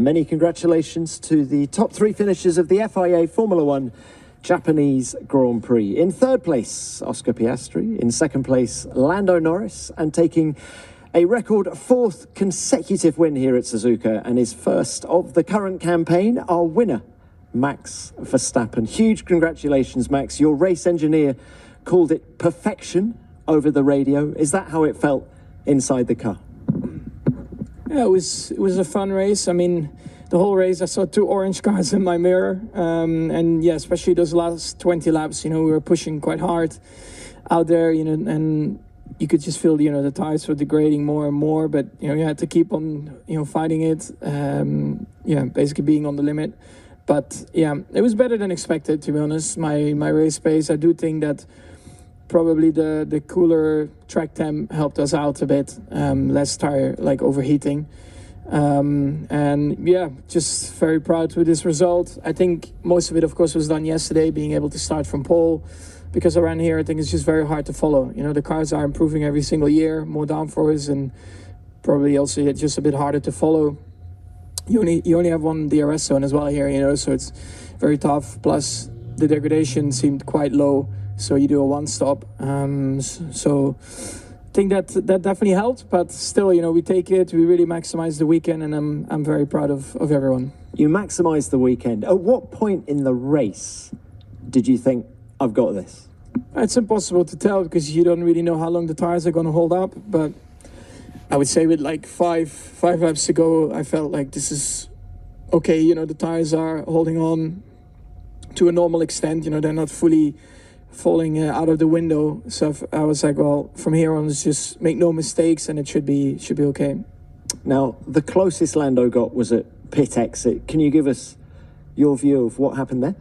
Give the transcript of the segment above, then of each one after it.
Many congratulations to the top three finishers of the FIA Formula One Japanese Grand Prix. In third place, Oscar Piastri. In second place, Lando Norris. And taking a record fourth consecutive win here at Suzuka and his first of the current campaign, our winner, Max Verstappen. Huge congratulations, Max. Your race engineer called it perfection over the radio. Is that how it felt inside the car? Yeah, it was a fun race. I mean, the whole race, I saw two orange cars in my mirror. And yeah, especially those last 20 laps, we were pushing quite hard out there, and you could just feel, the tires were degrading more and more, but, you had to keep on, fighting it. Basically being on the limit. But yeah, it was better than expected, to be honest. My race pace, I do think that probably the cooler track temp helped us out a bit, less tire overheating, and yeah, just very proud with this result. I think most of it, of course, was done yesterday, being able to start from pole, because around here I think it's just very hard to follow. The cars are improving every single year, more downforce, and probably also just a bit harder to follow. You only have one DRS zone as well here, so it's very tough. Plus the degradation seemed quite low. So you do a one-stop. So I think that definitely helped. But still, we take it. We really maximize the weekend, and I'm very proud of everyone. You maximised the weekend. At what point in the race did you think, I've got this? It's impossible to tell because you don't really know how long the tires are going to hold up. But I would say with five laps to go, I felt like this is okay. The tires are holding on to a normal extent. They're not fully falling out of the window, so I was like, well, from here on, let's just make no mistakes, and it should be okay. Now, the closest Lando got was at pit exit. Can you give us your view of what happened there?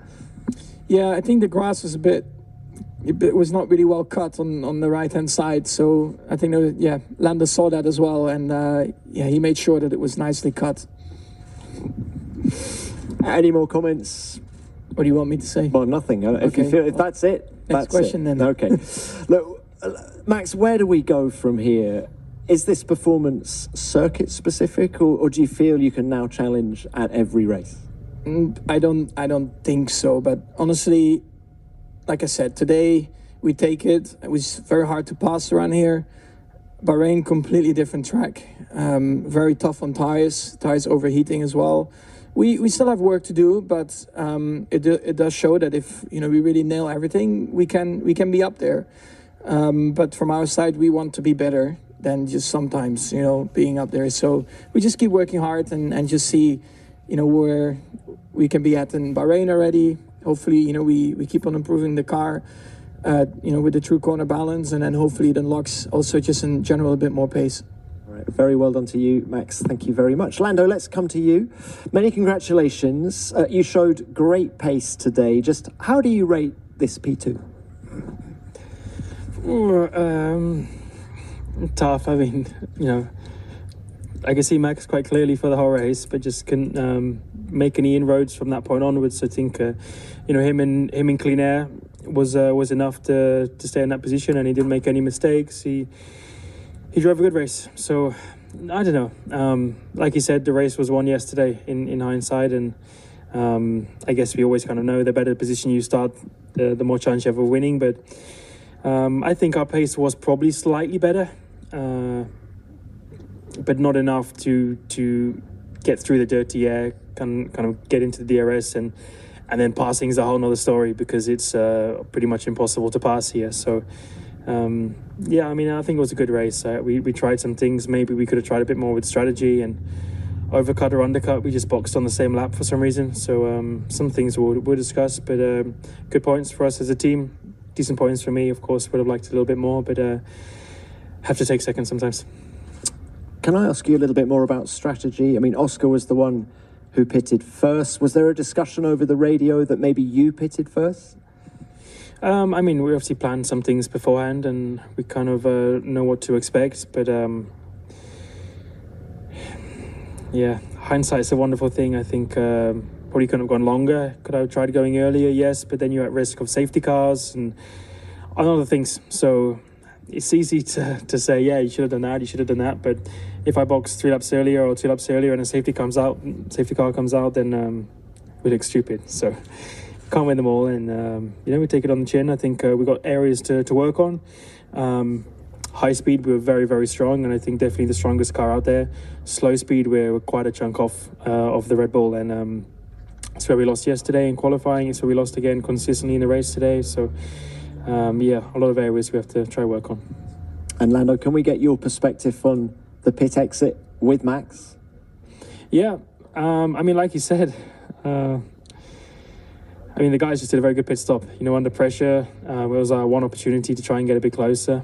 Yeah, I think the grass was it was not really well cut on the right hand side, so I think Lando saw that as well, and he made sure that it was nicely cut. Any more comments? What do you want me to say? Well, nothing. If that's it. Next question then. Okay. Look, Max, where do we go from here? Is this performance circuit specific, or do you feel you can now challenge at every race? I don't think so. But honestly, like I said, today we take it. It was very hard to pass around here. Bahrain, completely different track. Very tough on tires overheating as well. We still have work to do, but it does show that if we really nail everything, we can be up there. But from our side, we want to be better than just sometimes being up there. So we just keep working hard and just see where we can be at in Bahrain already. Hopefully we keep on improving the car, with the true corner balance, and then hopefully it unlocks also just in general a bit more pace. Very well done to you, Max. Thank you very much. Lando, let's come to you. Many congratulations. You showed great pace today. Just how do you rate this P2? Tough. I mean, I can see Max quite clearly for the whole race, but just couldn't make any inroads from that point onwards. I think, him in clean air was enough to stay in that position, and he didn't make any mistakes. He drove a good race, so I don't know. Like you said, the race was won yesterday in hindsight, and I guess we always kind of know the better position you start, the more chance you have of winning. But I think our pace was probably slightly better, but not enough to get through the dirty air, kind of get into the DRS, and then passing is a whole nother story because it's pretty much impossible to pass here. So. I mean, I think it was a good race. We tried some things. Maybe we could have tried a bit more with strategy, and overcut or undercut, we just boxed on the same lap for some reason. So some things we'll discuss, but good points for us as a team. Decent points for me, of course. Would have liked a little bit more, but have to take second sometimes. Can I ask you a little bit more about strategy? I mean, Oscar was the one who pitted first. Was there a discussion over the radio that maybe you pitted first? I mean, we obviously planned some things beforehand, and we kind of know what to expect. But hindsight's a wonderful thing. I think probably couldn't have gone longer. Could I have tried going earlier? Yes, but then you're at risk of safety cars and other things. So it's easy to say, yeah, you should have done that, but if I box 3 laps earlier or 2 laps earlier and a safety car comes out, then we look stupid. So can't win them all, and we take it on the chin. I think we've got areas to work on. High speed, we were very, very strong, and I think definitely the strongest car out there. Slow speed, we're quite a chunk off of the Red Bull, and it's where we lost yesterday in qualifying. It's where we lost again consistently in the race today. So a lot of areas we have to try work on. And Lando, can we get your perspective on the pit exit with Max? Yeah, like you said, the guys just did a very good pit stop. Under pressure, it was our one opportunity to try and get a bit closer.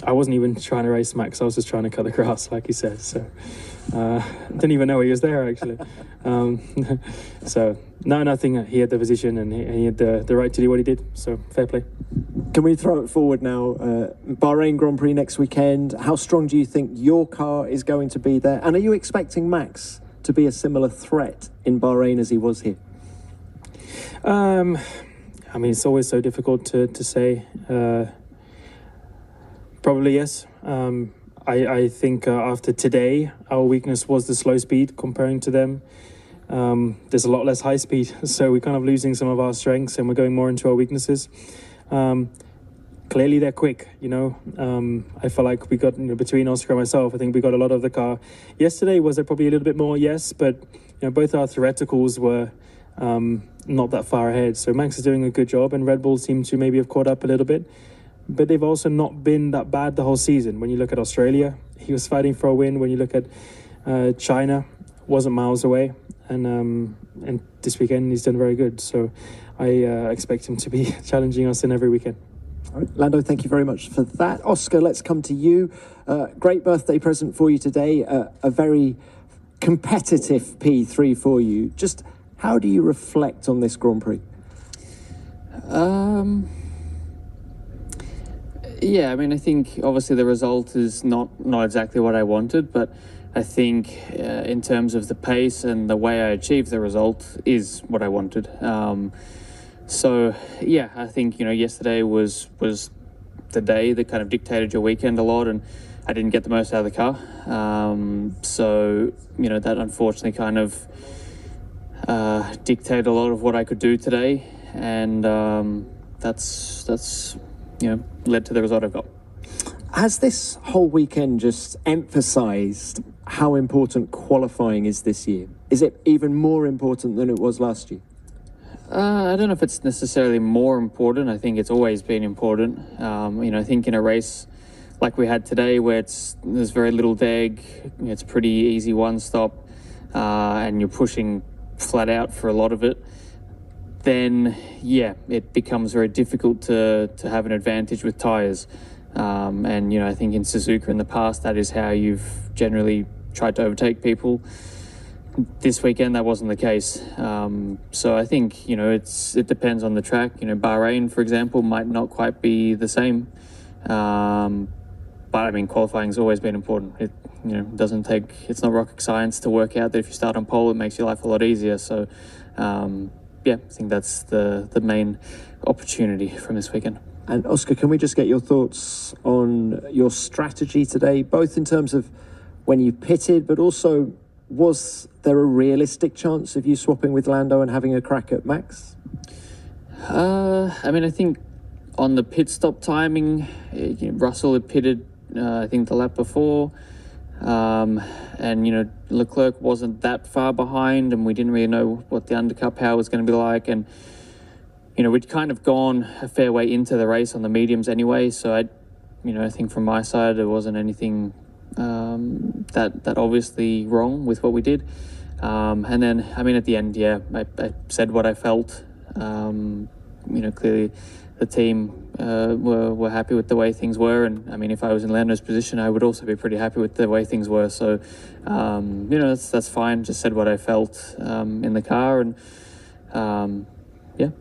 I wasn't even trying to race Max. I was just trying to cut the grass, like you said. So didn't even know he was there, actually. Nothing. He had the position and he had the right to do what he did. So fair play. Can we throw it forward now? Bahrain Grand Prix next weekend. How strong do you think your car is going to be there? And are you expecting Max to be a similar threat in Bahrain as he was here? It's always so difficult to say. Probably yes. I think after today, our weakness was the slow speed comparing to them. There's a lot less high speed, so we're kind of losing some of our strengths and we're going more into our weaknesses. Clearly they're quick, I feel like we got, between Oscar and myself, I think we got a lot of the car. Yesterday was there probably a little bit more, yes, but both our theoreticals were not that far ahead. So Max is doing a good job, and Red Bull seem to maybe have caught up a little bit. But they've also not been that bad the whole season. When you look at Australia, he was fighting for a win. When you look at China, wasn't miles away. And this weekend, he's done very good. So I expect him to be challenging us in every weekend. All right, Lando, thank you very much for that. Oscar, let's come to you. Great birthday present for you today. A very competitive P3 for you. Just how do you reflect on this Grand Prix? I think obviously the result is not exactly what I wanted, but I think in terms of the pace and the way I achieved the result is what I wanted. I think yesterday was the day that kind of dictated your weekend a lot, and I didn't get the most out of the car. That unfortunately kind of dictated a lot of what I could do today, and that's led to the result I've got. Has this whole weekend just emphasised how important qualifying is this year? Is it even more important than it was last year? I don't know if it's necessarily more important. I think it's always been important. I think in a race like we had today, where there's very little deg, it's a pretty easy one stop, and you're pushing flat out for a lot of it, then it becomes very difficult to have an advantage with tyres. I think in Suzuka in the past, that is how you've generally tried to overtake people. This weekend, that wasn't the case. So I think, it depends on the track. Bahrain, for example, might not quite be the same. But qualifying's always been important. It's not rocket science to work out that if you start on pole, it makes your life a lot easier. So, I think that's the main opportunity from this weekend. And Oscar, can we just get your thoughts on your strategy today, both in terms of when you pitted, but also was there a realistic chance of you swapping with Lando and having a crack at Max? I think on the pit stop timing, Russell had pitted, I think the lap before, and Leclerc wasn't that far behind, and we didn't really know what the undercut power was going to be like, and we'd kind of gone a fair way into the race on the mediums anyway, so I think from my side there wasn't anything that obviously wrong with what we did. And then, at the end, I said what I felt. Clearly the team were happy with the way things were, and if I was in Lando's position, I would also be pretty happy with the way things were. So, that's fine. Just said what I felt in the car, and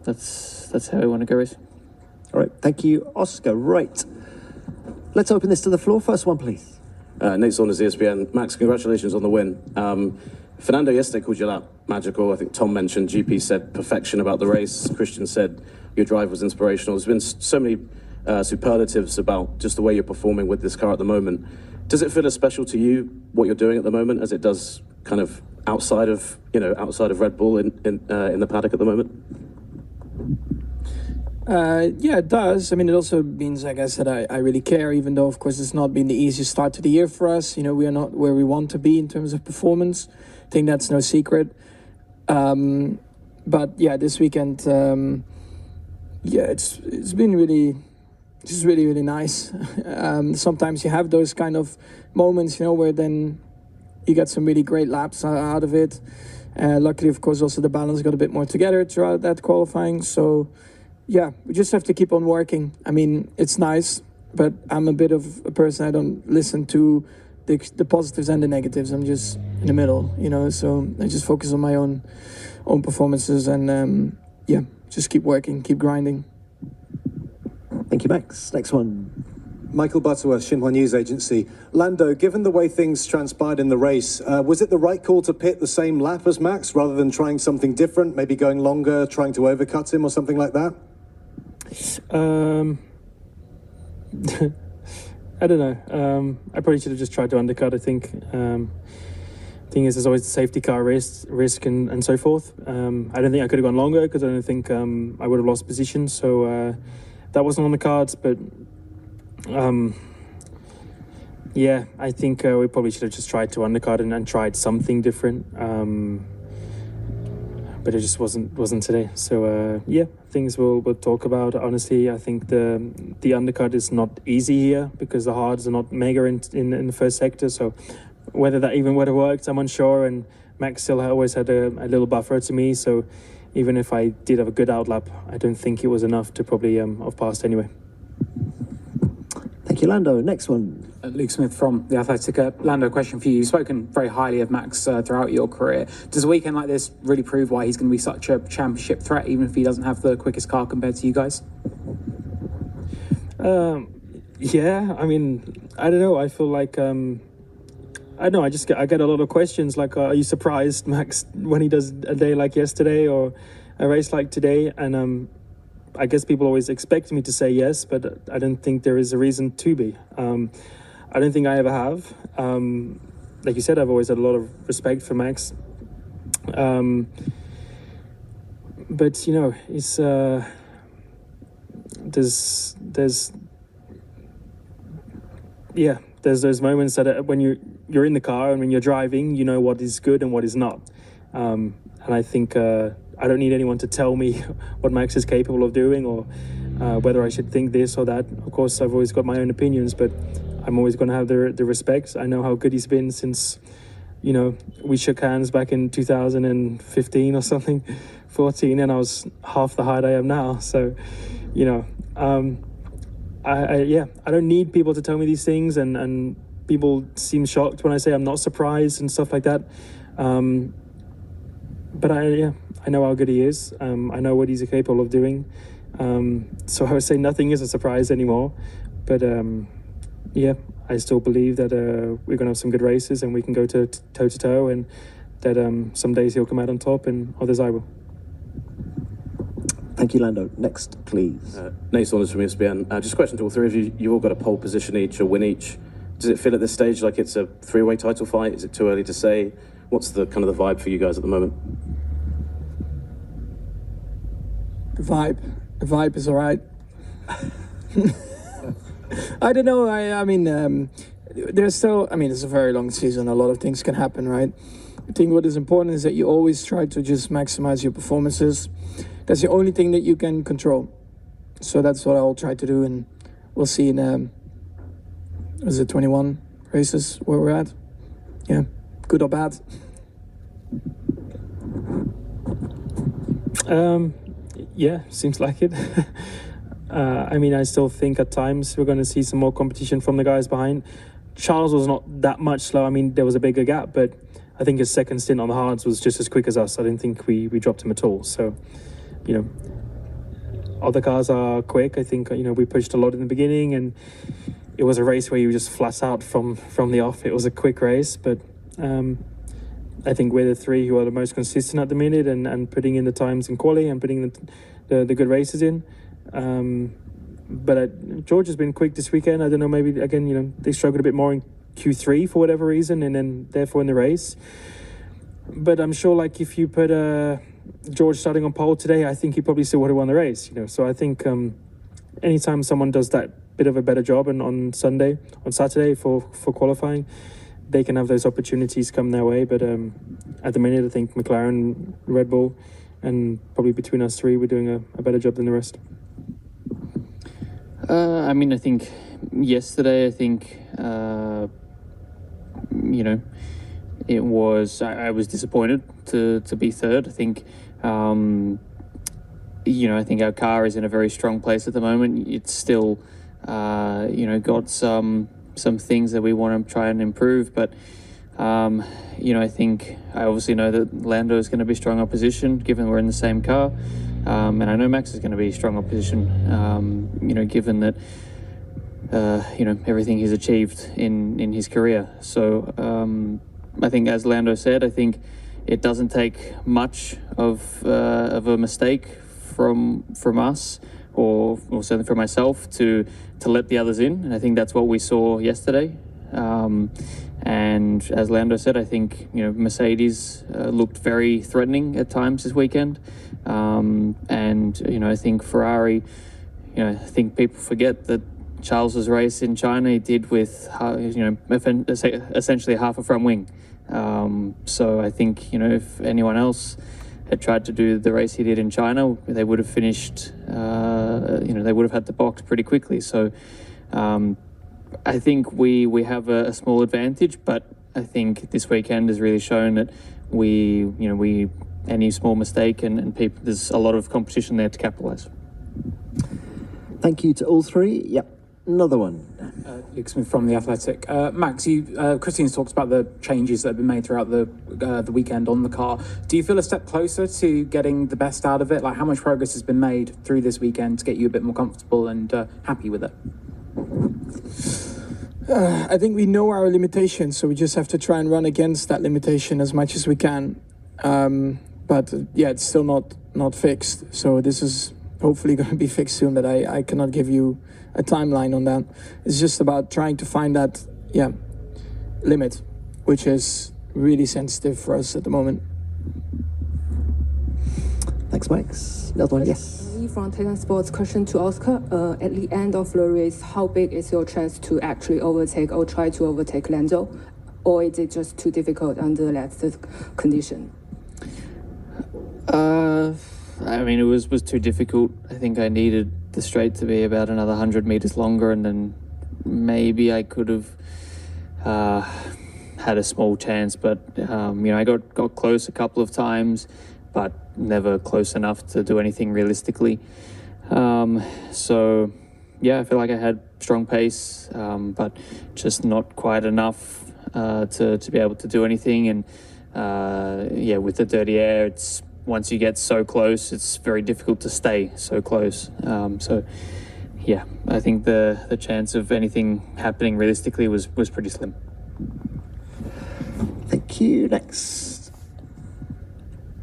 that's how we want to go racing. All right, thank you, Oscar. Right, let's open this to the floor. First one, please. Nate Saunders, ESPN. Max, congratulations on the win. Fernando yesterday called your lap magical. I think Tom mentioned, GP said perfection about the race. Christian said your drive was inspirational. There's been so many superlatives about just the way you're performing with this car at the moment. Does it feel as special to you what you're doing at the moment as it does kind of outside of Red Bull in the paddock at the moment? Yeah, it does. I mean, it also means, I guess, that I really care, even though, of course, it's not been the easiest start to the year for us. You know, we are not where we want to be in terms of performance. I think that's no secret. But yeah, this weekend, it's been really, just really, really nice. Sometimes you have those kind of moments, you know, where then you get some really great laps out of it. Luckily, of course, also the balance got a bit more together throughout that qualifying. So yeah, we just have to keep on working. I mean, it's nice, but I'm a bit of a person, I don't listen to the positives and the negatives. I'm just in the middle, you know, so I just focus on my own performances and yeah, just keep working, keep grinding. Thank you, Max. Next one. Michael Butterworth, Xinhua News Agency. Lando, given the way things transpired in the race, was it the right call to pit the same lap as Max rather than trying something different, maybe going longer, trying to overcut him or something like that? I don't know. I probably should have just tried to undercut, I think. Thing is, there's always the safety car risk and so forth. I don't think I could have gone longer because I don't think I would have lost position. So that wasn't on the cards. But yeah, I think we probably should have just tried to undercut and tried something different. But it just wasn't today. So yeah, things we'll talk about. Honestly, I think the undercut is not easy here because the hards are not mega in the first sector. So whether that even would have worked, I'm unsure. And Max still always had a little buffer to me. So even if I did have a good outlap, I don't think it was enough to probably have passed anyway. Thank you, Lando. Next one. Luke Smith from The Athletic. Lando, question for you. You've spoken very highly of Max throughout your career. Does a weekend like this really prove why he's going to be such a championship threat, even if he doesn't have the quickest car compared to you guys? Yeah, I mean, I don't know. I feel like, I don't know, I get a lot of questions like, are you surprised, Max, when he does a day like yesterday or a race like today? And I guess people always expect me to say yes, but I don't think there is a reason to be. I don't think I ever have. Like you said, I've always had a lot of respect for Max. But you know, it's there's those moments that when you're in the car and when you're driving, you know what is good and what is not. And I think I don't need anyone to tell me what Max is capable of doing or whether I should think this or that. Of course, I've always got my own opinions, but I'm always going to have the respect. I know how good he's been since, you know, we shook hands back in 2015 or something, 14, and I was half the height I am now. So, you know, I don't need people to tell me these things, and people seem shocked when I say I'm not surprised and stuff like that. But I know how good he is. I know what he's capable of doing. So I would say nothing is a surprise anymore. But yeah, I still believe that we're going to have some good races and we can go toe to toe, and that some days he'll come out on top and others I will. Thank you, Lando. Next, please. Nate Saunders from ESPN. Just a question to all three of you. You've all got a pole position each, a win each. Does it feel at this stage like it's a three-way title fight? Is it too early to say? What's the kind of the vibe for you guys at the moment? The vibe is all right. I don't know. I mean, there's still, I mean, it's a very long season. A lot of things can happen, right? I think what is important is that you always try to just maximize your performances. That's the only thing that you can control. So that's what I'll try to do, and we'll see in, is it 21 races where we're at? Yeah, good or bad? Yeah, seems like it. I mean, I still think at times we're going to see some more competition from the guys behind. Charles was not that much slow. I mean, there was a bigger gap, but I think his second stint on the hards was just as quick as us. I didn't think we dropped him at all. So, you know, other cars are quick. I think, you know, we pushed a lot in the beginning, and it was a race where you just flat out from the off. It was a quick race, but I think we're the three who are the most consistent at the minute and putting in the times in quali and putting the good races in. But George has been quick this weekend. I don't know, maybe, again, you know, they struggled a bit more in Q3 for whatever reason, and then therefore in the race. But I'm sure, like, if you put George starting on pole today, I think he probably still would have won the race. So I think anytime someone does that bit of a better job, and on Saturday for qualifying, they can have those opportunities come their way. But at the minute, I think McLaren, Red Bull, and probably between us three, we're doing a better job than the rest. I mean, I think yesterday, it was, I was disappointed to be third. I think, I think our car is in a very strong place at the moment. It's still, got some things that we want to try and improve, but I think I obviously know that Lando is going to be strong opposition given we're in the same car, and I know Max is going to be strong opposition, given that everything he's achieved in his career. So I think, as Lando said, I think it doesn't take much of a mistake from us, or certainly from myself, to let the others in, and I think that's what we saw yesterday. And as Lando said, I think Mercedes looked very threatening at times this weekend, and I think Ferrari. I think people forget that Charles's race in China he did with essentially half a front wing. So I think if anyone else had tried to do the race he did in China, they would have finished. They would have had the box pretty quickly. So I think we have a small advantage, but I think this weekend has really shown that we any small mistake and people, there's a lot of competition there to capitalise. Thank you to all three. Yep, another one. Luke Smith from The Athletic. Max, Christine's talked about the changes that have been made throughout the weekend on the car. Do you feel a step closer to getting the best out of it? Like, how much progress has been made through this weekend to get you a bit more comfortable and happy with it? I think we know our limitations, so we just have to try and run against that limitation as much as we can. But it's still not fixed. So this is hopefully going to be fixed soon, but I cannot give you a timeline on that. It's just about trying to find that limit, which is really sensitive for us at the moment. Thanks, Max. Another one, yes. From Titan Sports, question to Oscar. At the end of the race, how big is your chance to actually overtake or try to overtake Lando? Or is it just too difficult under that condition? I mean, it was too difficult. I think I needed the straight to be about another 100 meters longer, and then maybe I could have had a small chance. But I got close a couple of times, but never close enough to do anything realistically. So I feel like I had strong pace, but just not quite enough to be able to do anything. And with the dirty air, it's once you get so close, it's very difficult to stay so close. I think the chance of anything happening realistically was pretty slim. Thank you. Next.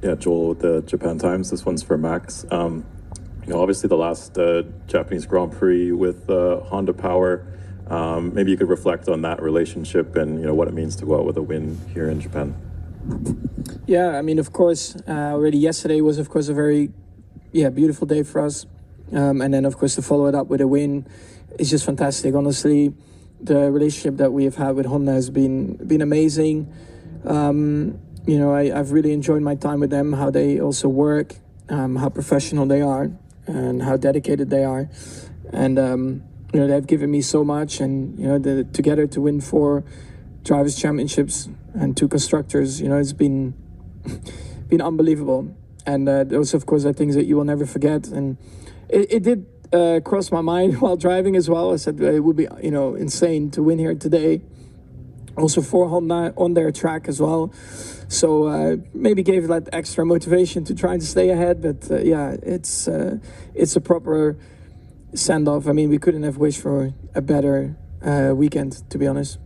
Yeah, Joel with the Japan Times. This one's for Max. Obviously the last Japanese Grand Prix with Honda Power. Maybe you could reflect on that relationship and what it means to go out with a win here in Japan. Yeah, I mean, of course, already yesterday was, of course, a very, beautiful day for us. And then, of course, to follow it up with a win is just fantastic. Honestly, the relationship that we have had with Honda has been amazing. I've really enjoyed my time with them, how they also work, how professional they are, and how dedicated they are. And, they've given me so much. And, together to win 4 Drivers' Championships and 2 Constructors, it's been unbelievable. And those, of course, are things that you will never forget. And it did cross my mind while driving as well. I said it would be, insane to win here today. Also for Honda on their track as well. So maybe gave that extra motivation to try and stay ahead. But it's a proper send-off. I mean, we couldn't have wished for a better weekend, to be honest.